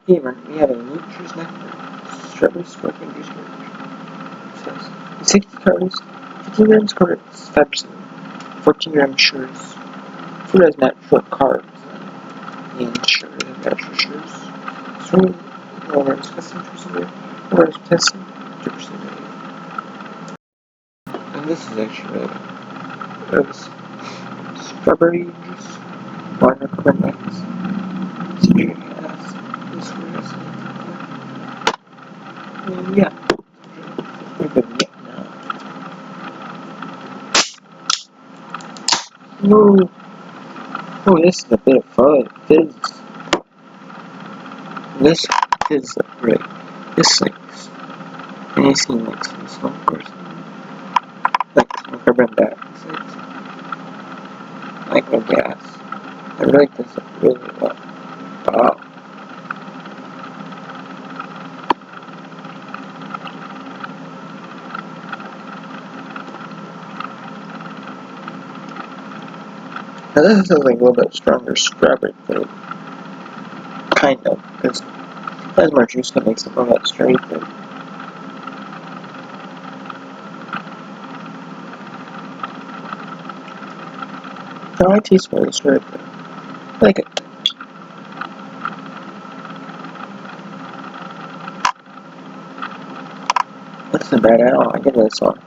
Hey, we have a Nature's Nectar strawberry sparkling juice cartridge. It says 60 calories, 15 grams carbs, 5%, 14 grams sugars. Food has natural carbs and sugar has natural sugars. Sweet grams, custom sugar, grams, potassium, 2% And this is actually strawberry juice, water, carbonates, citric acid, and sweet acid. And yeah, we're good to get now. No. Oh, this is a bit of fizz. This is great. This like anything like some smoke or something. Like some carbon dioxide. Like no gas. I like this really well. Wow. Now this is like a little bit stronger strawberry flavor. Kind of, because it has more juice that makes it more that strawberry flavor. No, I taste more of the strawberry flavor. I like it. That's not bad at all. I give this one.